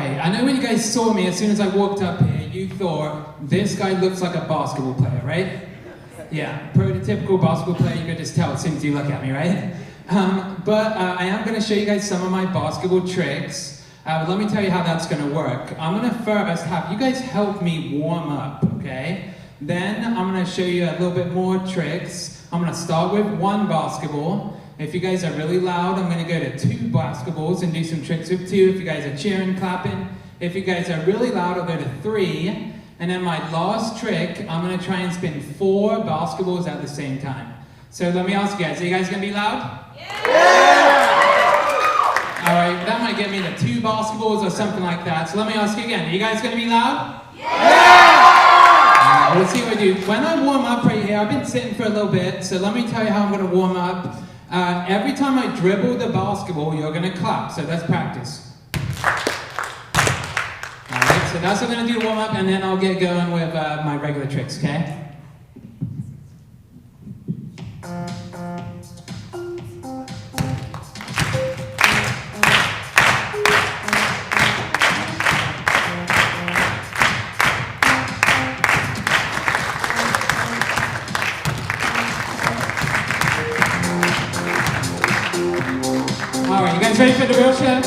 right, I know when you guys saw me, as soon as I walked up here, you thought, this guy looks like a basketball player, right? Yeah, prototypical basketball player, you can just tell as soon as you look at me, right? But I am going to show you guys some of my basketball tricks. Let me tell you how that's going to work. I'm going to first have you guys help me warm up, okay? Then I'm going to show you a little bit more tricks. I'm going to start with one basketball. If you guys are really loud, I'm going to go to 2 basketballs and do some tricks with 2. If you guys are cheering, clapping. If you guys are really loud, I'll go to 3. And then my last trick, I'm going to try and spin 4 basketballs at the same time. So let me ask you guys, are you guys going to be loud? Yeah! Alright, that might get me to 2 basketballs or something like that. So let me ask you again, are you guys going to be loud? Yeah! Let's see what we do. When I warm up right here, I've been sitting for a little bit, so let me tell you how I'm going to warm up. Every time I dribble the basketball, you're going to clap, so let's practice. Alright, so that's what I'm going to do to warm up, and then I'll get going with my regular tricks, okay? Alright, you guys ready for the real show?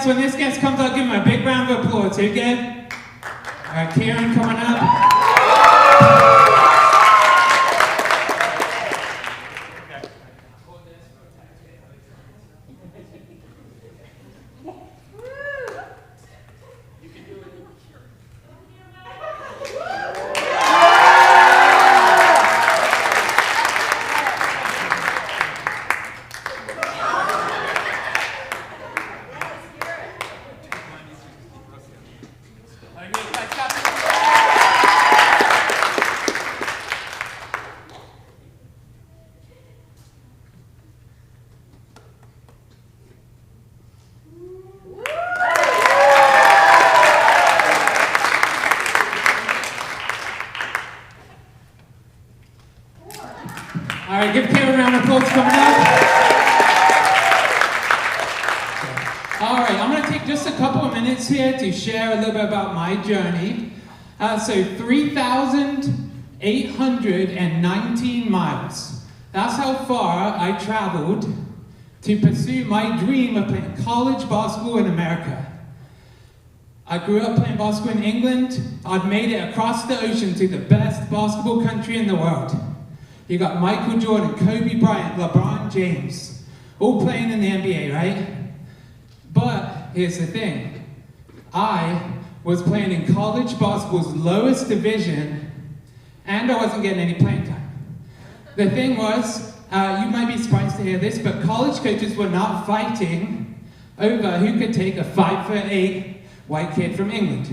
When this guest comes, I'll give him a big round of applause. Who good? All right, Kieran coming up. All right, give Kieran a round of applause coming up. All right, I'm going to take just a couple of minutes here to share a little bit about my journey. So 3,819 miles. That's how far I traveled to pursue my dream of playing college basketball in America. I grew up playing basketball in England. I'd made it across the ocean to the best basketball country in the world. You got Michael Jordan, Kobe Bryant, LeBron James, all playing in the NBA, right? But here's the thing. I was playing in college basketball's lowest division, and I wasn't getting any playing time. The thing was, you might be surprised to hear this, but college coaches were not fighting over who could take a 5'8" white kid from England.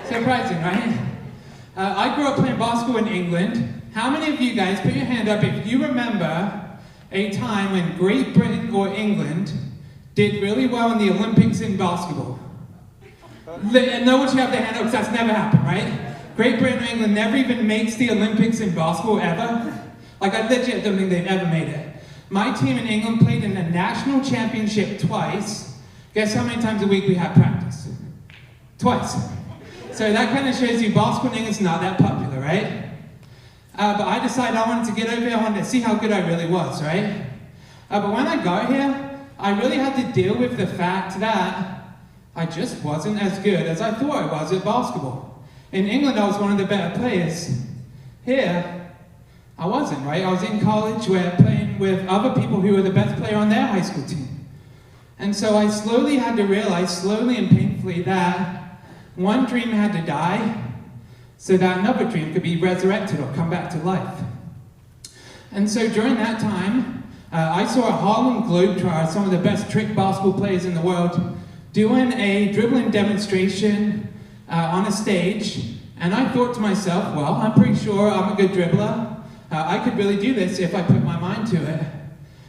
Surprising, right? I grew up playing basketball in England. How many of you guys, put your hand up if you remember a time when Great Britain or England did really well in the Olympics in basketball? And no one should have their hand up because that's never happened, right? Great Britain or England never even makes the Olympics in basketball ever. Like, I legit don't think they've ever made it. My team in England played in a national championship twice. Guess how many times a week we had practice? Twice. So that kind of shows you basketball in England's not that popular, right? But I decided I wanted to get over here, I wanted to see how good I really was, right? But when I got here, I really had to deal with the fact that I just wasn't as good as I thought I was at basketball. In England, I was one of the better players. Here, I wasn't, right? I was in college where playing with other people who were the best player on their high school team. And so I slowly had to realize, slowly and painfully, that one dream had to die so that another dream could be resurrected or come back to life. And so during that time, I saw a Harlem Globetrotter, some of the best trick basketball players in the world, doing a dribbling demonstration on a stage. And I thought to myself, well, I'm pretty sure I'm a good dribbler. I could really do this if I put my mind to it.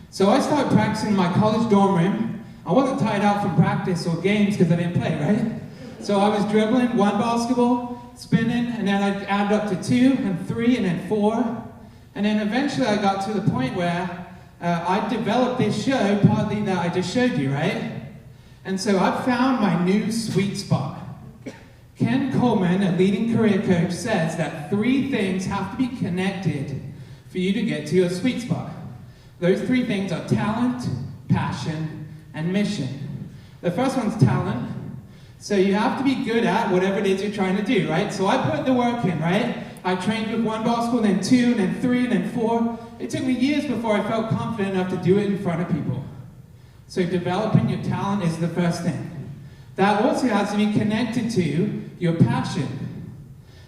So I started practicing in my college dorm room. I wasn't tired out from practice or games because I didn't play, right? So I was dribbling one basketball, spinning, and then I'd add up to 2 and 3 and then 4. And then eventually I got to the point where I developed this show, partly that I just showed you, right? And so I've found my new sweet spot. Ken Coleman, a leading career coach, says that 3 things have to be connected for you to get to your sweet spot. Those 3 things are talent, passion, and mission. The first one's talent. So you have to be good at whatever it is you're trying to do, right? So I put the work in, right? I trained with one basketball, then 2, and then 3, and then 4. it took me years before I felt confident enough to do it in front of people. So developing your talent is the first thing. That also has to be connected to your passion.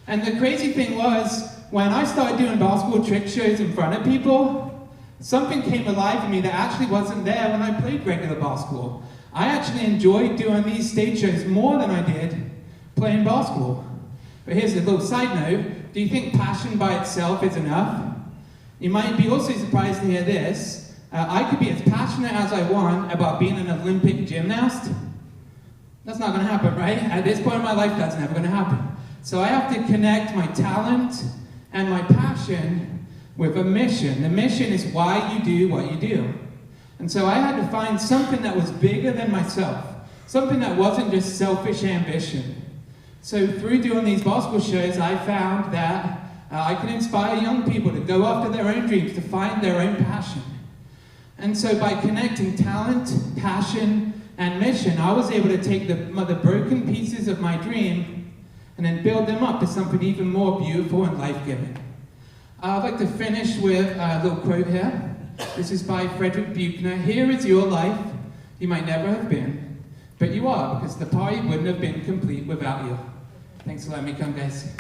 And the crazy thing was, when I started doing basketball trick shows in front of people, something came alive in me that actually wasn't there when I played regular basketball. I actually enjoyed doing these stage shows more than I did playing basketball. But here's a little side note. Do you think passion by itself is enough? You might be also surprised to hear this. I could be as passionate as I want about being an Olympic gymnast. That's not going to happen, right? At this point in my life, that's never going to happen. So I have to connect my talent and my passion with a mission. The mission is why you do what you do. And so I had to find something that was bigger than myself, something that wasn't just selfish ambition. So through doing these basketball shows, I found that I can inspire young people to go after their own dreams, to find their own passion. And so by connecting talent, passion, and mission, I was able to take the broken pieces of my dream and then build them up to something even more beautiful and life-giving. I'd like to finish with a little quote here. This is by Frederick Buechner. Here is your life. You might never have been, but you are, because the party wouldn't have been complete without you. Thanks for letting me come, guys.